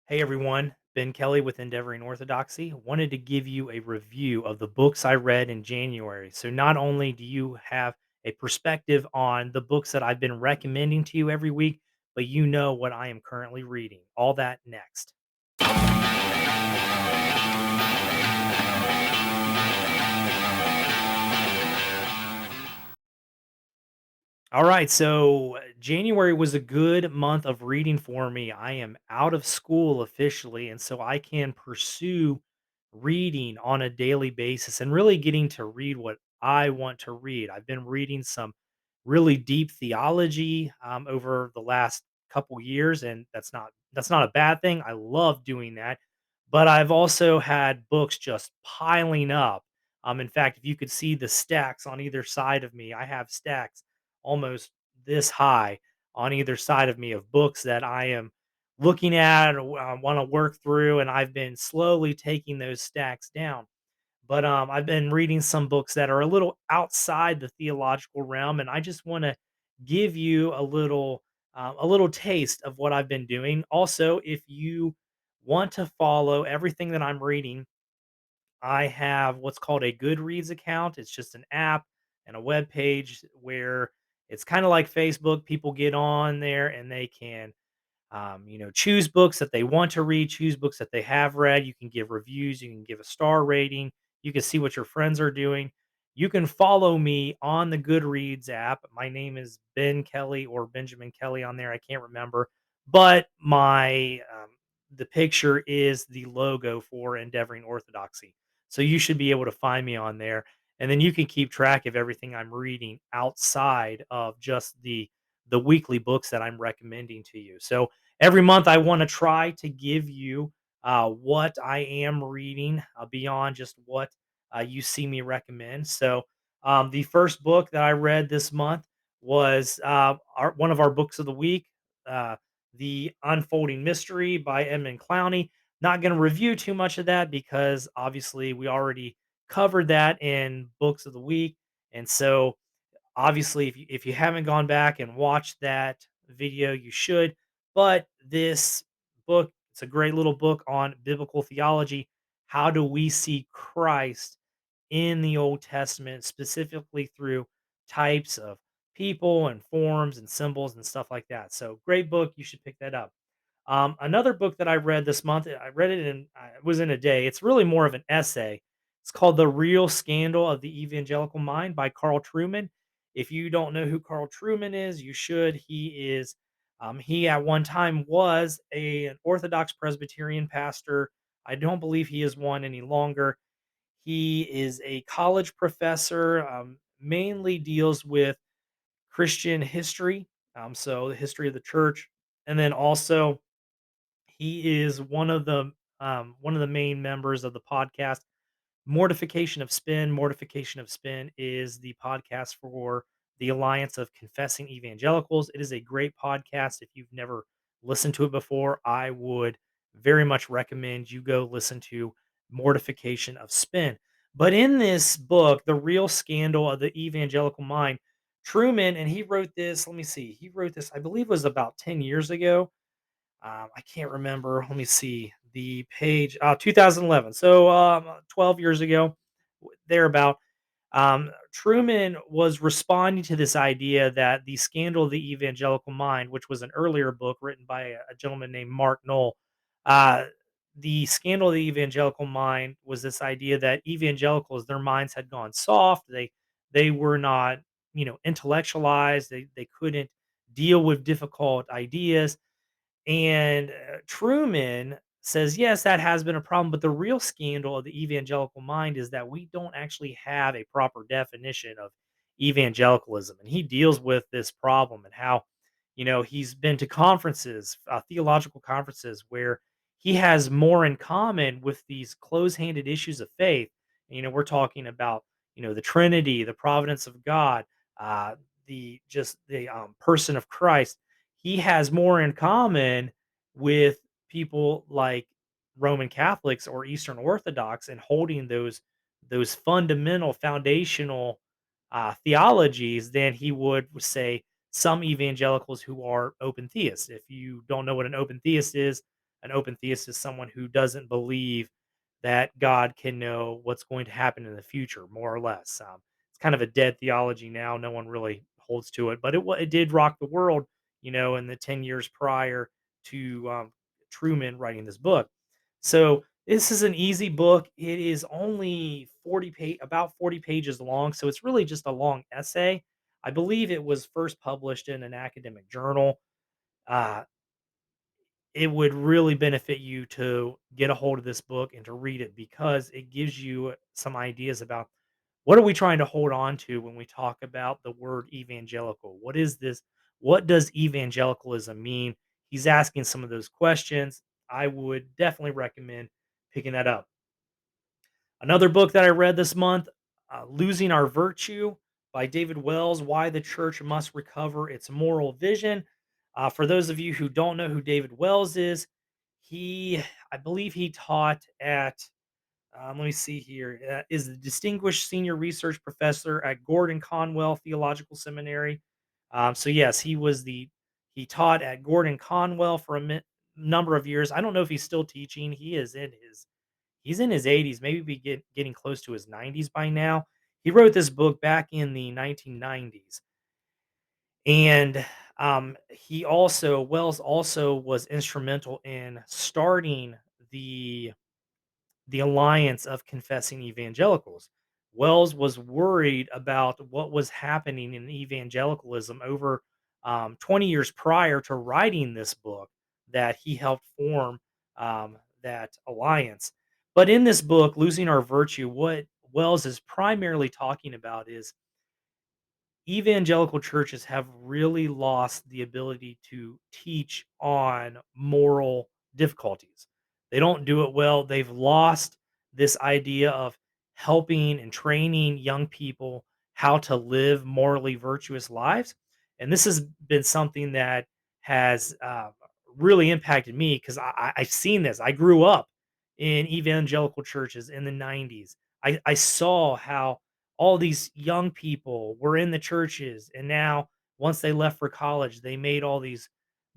Hey everyone, Ben Kelly with Endeavoring Orthodoxy. Wanted to give you a review of the books I read in January. So, not only do you have a perspective on the books that I've been recommending to you every week, but you know what I am currently reading. All that next. All right, so January was a good month of reading for me. I am out of school officially, and so I can pursue reading on a daily basis and really getting to read what I want to read. I've been reading some really deep theology over the last couple years, and that's not a bad thing. I love doing that, but I've also had books just piling up. In fact, if you could see the stacks on either side of me, I have stacks almost this high on either side of me of books that I am looking at or want to work through, and I've been slowly taking those stacks down. But I've been reading some books that are a little outside the theological realm, and I just want to give you a little taste of what I've been doing. Also, if you want to follow everything that I'm reading, I have what's called a Goodreads account. It's just an app and a web page where it's kind of like Facebook. People get on there and they can choose books that they want to read, choose books that they have read. You can give reviews, you can give a star rating, you can see what your friends are doing. You can follow me on the Goodreads app. My name is Ben Kelly or Benjamin Kelly on there. I can't remember, but my the picture is the logo for Endeavoring Orthodoxy. So you should be able to find me on there, and then you can keep track of everything I'm reading outside of just the weekly books that I'm recommending to you. So every month I want to try to give you what I am reading beyond just what you see me recommend. So the first book that I read this month was one of our books of the week, uh, The Unfolding Mystery by Edmund Clowney. Not going to review too much of that because obviously we already covered that in books of the week. And so obviously, if you haven't gone back and watched that video, you should. But this book, it's a great little book on biblical theology. How do we see Christ in the Old Testament, specifically through types of people and forms and symbols and stuff like that? So, great book. You should pick that up. Another book that I read this month, I read it it was in a day. It's really more of an essay. It's called "The Real Scandal of the Evangelical Mind" by Carl Trueman. If you don't know who Carl Trueman is, you should. He at one time was an Orthodox Presbyterian pastor. I don't believe he is one any longer. He is a college professor, mainly deals with Christian history, so the history of the church, and then also he is one of the main members of the podcast Mortification of Spin. Mortification of Spin is the podcast for the Alliance of Confessing Evangelicals. It is a great podcast. If you've never listened to it before, I would very much recommend you go listen to Mortification of Spin. But in this book, The Real Scandal of the Evangelical Mind, Truman, and he wrote this, let me see, he wrote this, I believe it was about 10 years ago. I can't remember. Let me see the page. 2011. So 12 years ago, thereabout. Truman was responding to this idea that the scandal of the evangelical mind, which was an earlier book written by a gentleman named Mark Knoll, uh, the scandal of the evangelical mind was this idea that evangelicals, their minds had gone soft. They were not, intellectualized. They couldn't deal with difficult ideas, and Truman says, yes, that has been a problem, but the real scandal of the evangelical mind is that we don't actually have a proper definition of evangelicalism. And he deals with this problem and how, he's been to conferences, theological conferences, where he has more in common with these close handed issues of faith. We're talking about, the Trinity, the providence of God, the person of Christ. He has more in common with people like Roman Catholics or Eastern Orthodox and holding those fundamental foundational theologies than he would with, say, some evangelicals who are open theists. If you don't know what an open theist is, an open theist is someone who doesn't believe that God can know what's going to happen in the future, more or less. It's kind of a dead theology now. No one really holds to it, but it did rock the world, in the 10 years prior to Truman writing this book. So this is an easy book. It is only about 40 pages long, so it's really just a long essay. I believe it was first published in an academic journal. Uh, it would really benefit you to get a hold of this book and to read it because it gives you some ideas about what are we trying to hold on to when we talk about the word evangelical? What is this? What does evangelicalism mean? He's asking some of those questions. I would definitely recommend picking that up. Another book that I read this month, Losing Our Virtue by David Wells, Why the Church Must Recover Its Moral Vision. For those of you who don't know who David Wells is, I believe he taught at, let me see here, is the Distinguished Senior Research Professor at Gordon Conwell Theological Seminary. So yes, he taught at Gordon Conwell for number of years. I don't know if he's still teaching. He's in his 80s, maybe getting close to his 90s by now. He wrote this book back in the 1990s, and Wells also was instrumental in starting the the alliance of confessing evangelicals. Wells was worried about what was happening in evangelicalism over 20 years prior to writing this book that he helped form that alliance. But in this book, Losing Our Virtue, what Wells is primarily talking about is evangelical churches have really lost the ability to teach on moral difficulties. They don't do it well. They've lost this idea of helping and training young people how to live morally virtuous lives. And this has been something that has really impacted me because I've seen this. I grew up in evangelical churches in the 90s. I saw how all these young people were in the churches, and now once they left for college they made all these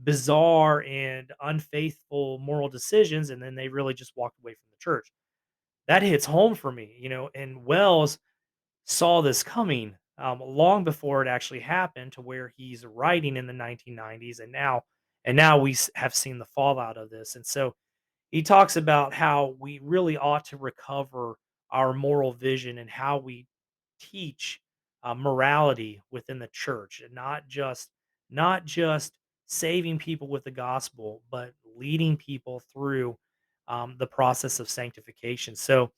bizarre and unfaithful moral decisions, and then they really just walked away from the church. That hits home for me, and Wells saw this coming long before it actually happened, to where he's writing in the 1990s, and now have seen the fallout of this. And so he talks about how we really ought to recover our moral vision and how we teach morality within the church, and not just saving people with the gospel, but leading people through the process of sanctification. So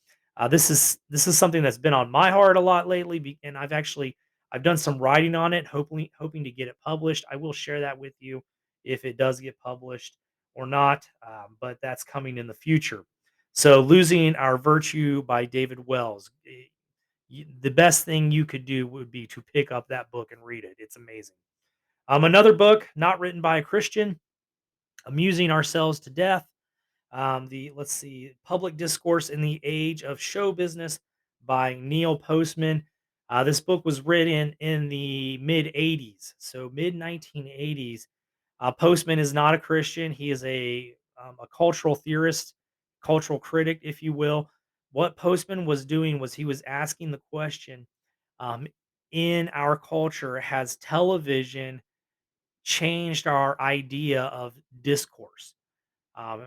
this is something that's been on my heart a lot lately, and I've done some writing on it, hoping to get it published. I will share that with you if it does get published or not, but that's coming in the future. So, Losing Our Virtue by David Wells. The best thing you could do would be to pick up that book and read it. It's amazing. Another book, not written by a Christian, Amusing Ourselves to Death. The Let's see, Public Discourse in the Age of Show Business by Neil Postman. This book was written in the mid 80s, so mid 1980s. Postman is not a Christian. He is a cultural theorist, cultural critic, if you will. What Postman was doing was he was asking the question, um, in our culture, has television changed our idea of discourse?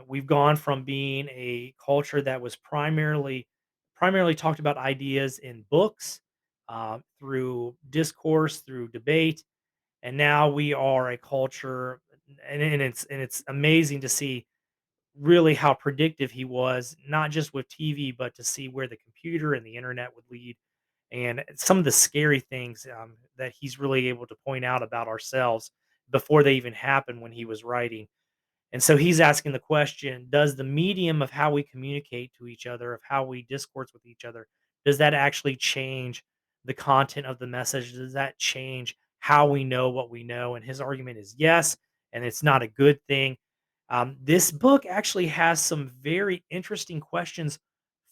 We've gone from being a culture that was primarily talked about ideas in books, through discourse, through debate, and now we are a culture, and it's amazing to see really how predictive he was, not just with TV, but to see where the computer and the internet would lead, and some of the scary things that he's really able to point out about ourselves before they even happened when he was writing. And so he's asking the question, does the medium of how we communicate to each other, of how we discourse with each other, does that actually change the content of the message? Does that change how we know what we know? And his argument is yes, and it's not a good thing. This book actually has some very interesting questions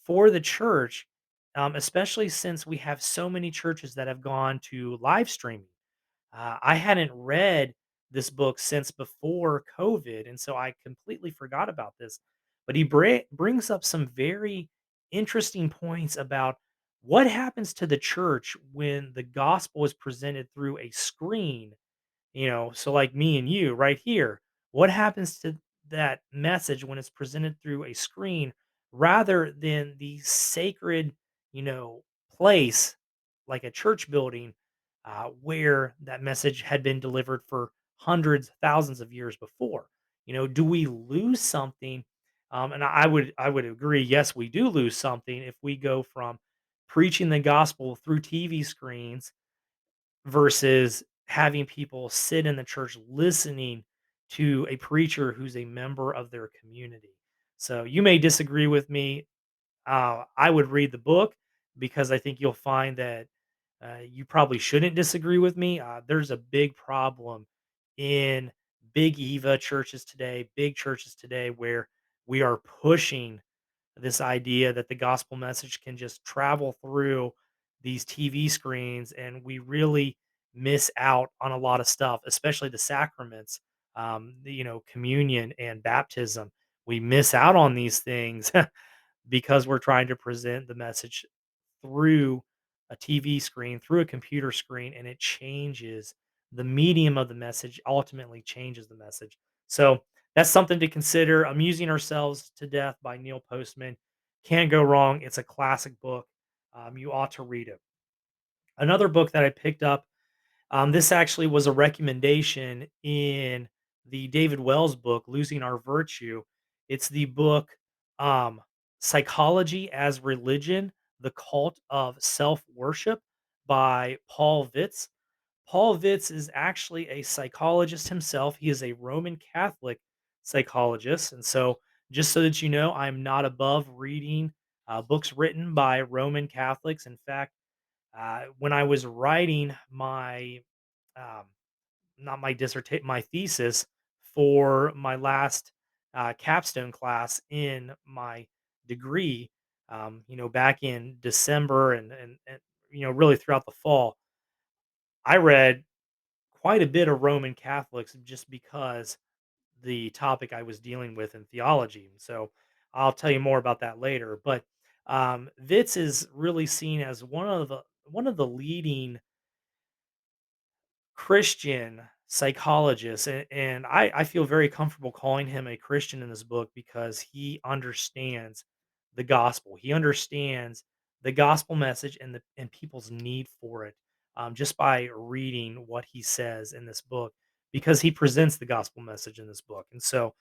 for the church, especially since we have so many churches that have gone to live streaming. I hadn't read this book since before COVID, and so I completely forgot about this. But he brings up some very interesting points about what happens to the church when the gospel is presented through a screen, so like me and you right here, what happens to that message when it's presented through a screen rather than the sacred, you know, place like a church building where that message had been delivered for hundreds, thousands of years before? Do we lose something? And I would agree. Yes, we do lose something if we go from preaching the gospel through TV screens versus having people sit in the church listening to a preacher who's a member of their community. So you may disagree with me. I would read the book because I think you'll find that you probably shouldn't disagree with me. There's a big problem in big Eva churches today, big churches today, where we are pushing this idea that the gospel message can just travel through these TV screens, and we really miss out on a lot of stuff, especially the sacraments, communion and baptism. We miss out on these things because we're trying to present the message through a TV screen, through a computer screen, and it changes the medium of the message, ultimately changes the message. So that's something to consider. Amusing Ourselves to Death by Neil Postman. Can't go wrong. It's a classic book. You ought to read it. Another book that I picked up, this actually was a recommendation in the David Wells book, Losing Our Virtue. It's the book Psychology as Religion, The Cult of Self Worship by Paul Vitz. Paul Vitz is actually a psychologist himself. He is a Roman Catholic psychologist. And so, just so that you know, I'm not above reading books written by Roman Catholics. In fact, when I was writing my um, not my dissertation, my thesis for my last capstone class in my degree, back in December and really throughout the fall, I read quite a bit of Roman Catholics just because the topic I was dealing with in theology. So I'll tell you more about that later. But Vitz is really seen as one of the leading Christian psychologist, and I feel very comfortable calling him a Christian in this book because he understands the gospel. He understands the gospel message and people's need for it, just by reading what he says in this book, because he presents the gospel message in this book. And so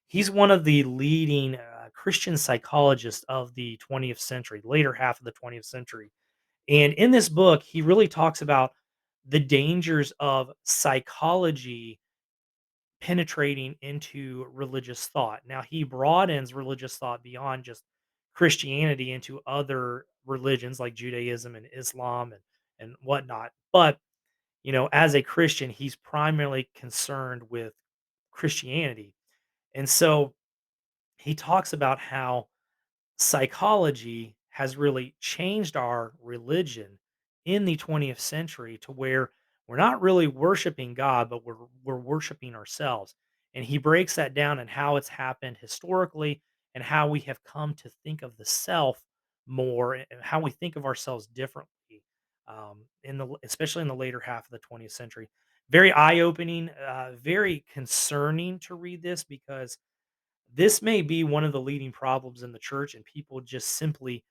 he's one of the leading Christian psychologists of the 20th century, later half of the 20th century. And in this book, he really talks about the dangers of psychology penetrating into religious thought. Now, he broadens religious thought beyond just Christianity into other religions like Judaism and Islam and whatnot. But, as a Christian, he's primarily concerned with Christianity. And so he talks about how psychology has really changed our religion in the 20th century to where we're not really worshiping God, but we're worshiping ourselves. And he breaks that down and how it's happened historically and how we have come to think of the self more and how we think of ourselves differently, especially in the later half of the 20th century. Very eye-opening, very concerning to read this because this may be one of the leading problems in the church, and people just simply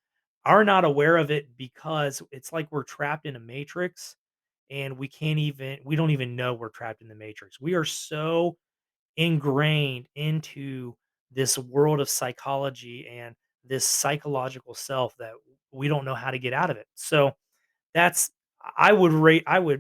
are not aware of it because it's like we're trapped in a matrix and we don't even know we're trapped in the matrix. We are so ingrained into this world of psychology and this psychological self that we don't know how to get out of it. So that's I would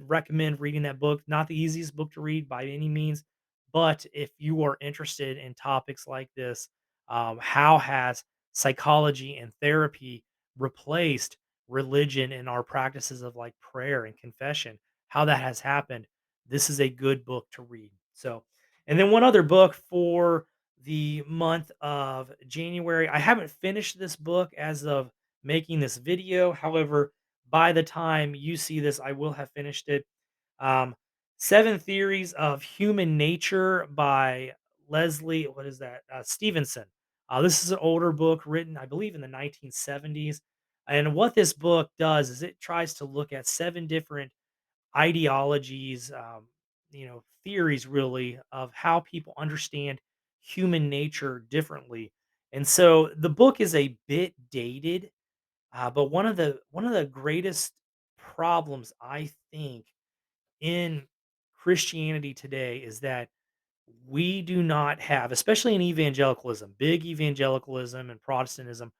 recommend reading that book. Not the easiest book to read by any means, but if you are interested in topics like this, how has psychology and therapy replaced religion and our practices of like prayer and confession? How that has happened. This is a good book to read. So, and then one other book for the month of January. I haven't finished this book as of making this video. However, by the time you see this, I will have finished it. Um, Seven Theories of Human Nature by Leslie, what is that? Stevenson. This is an older book written, I believe, in the 1970s. And what this book does is it tries to look at seven different ideologies, theories really of how people understand human nature differently. And so the book is a bit dated, but one of the greatest problems I think in Christianity today is that we do not have, especially in evangelicalism, big evangelicalism and Protestantism,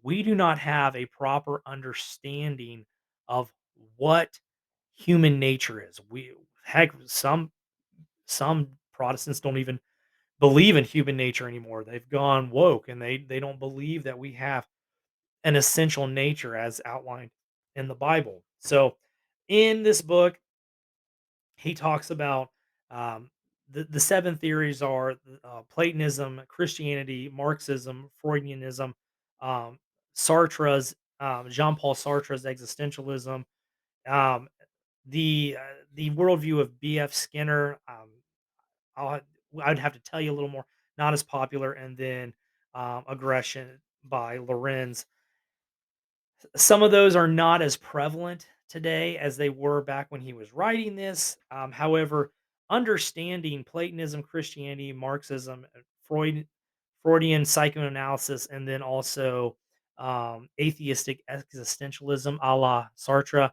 we do not have a proper understanding of what human nature is. We heck some Protestants don't even believe in human nature anymore. They've gone woke and they don't believe that we have an essential nature as outlined in the Bible. So in this book, he talks about the seven theories are Platonism, Christianity, Marxism, Freudianism, um, Sartre's Jean Paul Sartre's existentialism, um, the worldview of B.F. Skinner. I'll, ha- I'd have to tell you a little more. Not as popular, and then Aggression by Lorenz. Some of those are not as prevalent today as they were back when he was writing this. However, understanding Platonism, Christianity, Marxism, Freudian psychoanalysis, and then also atheistic existentialism, a la Sartre,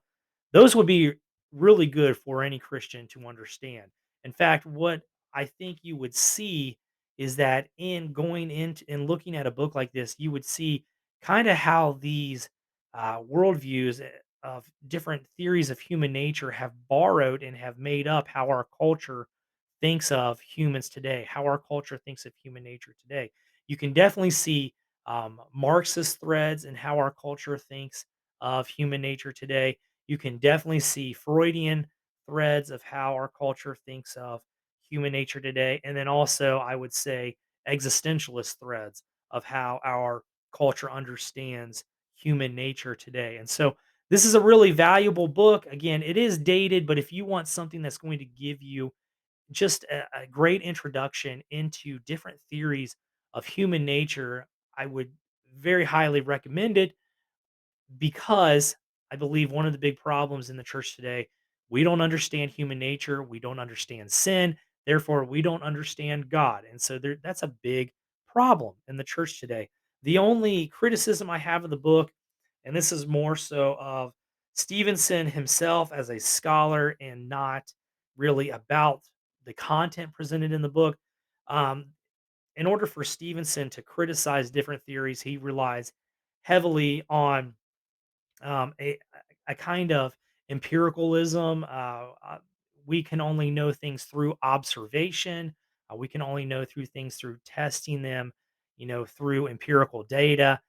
those would be really good for any Christian to understand. In fact, what I think you would see is that in going into and looking at a book like this, you would see kind of how these worldviews of different theories of human nature have borrowed and have made up how our culture thinks of humans today, how our culture thinks of human nature today. You can definitely see Marxist threads in how our culture thinks of human nature today. You can definitely see Freudian threads of how our culture thinks of human nature today. And then also, I would say, existentialist threads of how our culture understands human nature today. And so, this is a really valuable book. Again, it is dated, but if you want something that's going to give you just a great introduction into different theories of human nature, I would very highly recommend it because I believe one of the big problems in the church today, we don't understand human nature, we don't understand sin, therefore we don't understand God. And so that's a big problem in the church today. The only criticism I have of the book, and this is more so of Stevenson himself as a scholar and not really about the content presented in the book. Um, in order for Stevenson to criticize different theories, he relies heavily on um, a a kind of empiricalism. We can only know things through observation. We can only know through things through testing them, through empirical data.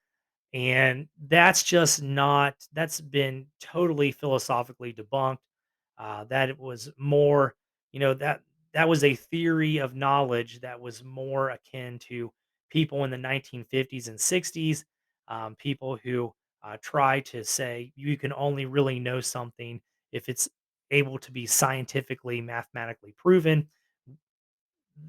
And that's just not, that's been totally philosophically debunked. That it was more, that was a theory of knowledge that was more akin to people in the 1950s and 60s, people who try to say you can only really know something if it's able to be scientifically, mathematically proven.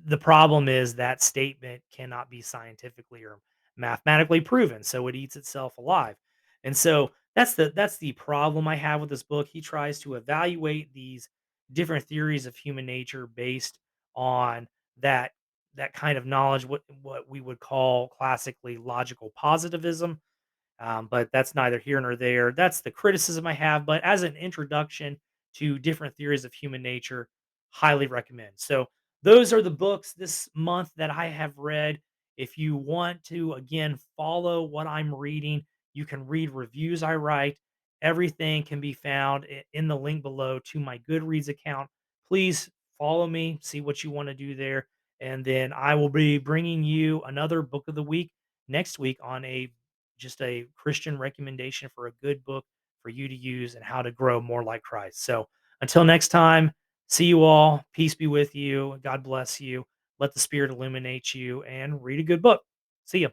The problem is that statement cannot be scientifically or mathematically proven, so it eats itself alive. And so that's the problem I have with this book. He tries to evaluate these different theories of human nature based on that that kind of knowledge, what we would call classically logical positivism, but that's neither here nor there. That's the criticism I have. But as an introduction to different theories of human nature, highly recommend. So, those are the books this month that I have read. If you want to, again, follow what I'm reading, you can read reviews I write. Everything can be found in the link below to my Goodreads account. Please follow me, see what you want to do there. And then I will be bringing you another book of the week next week on a Christian recommendation for a good book for you to use and how to grow more like Christ. So until next time, see you all. Peace be with you. God bless you. Let the Spirit illuminate you and read a good book. See you.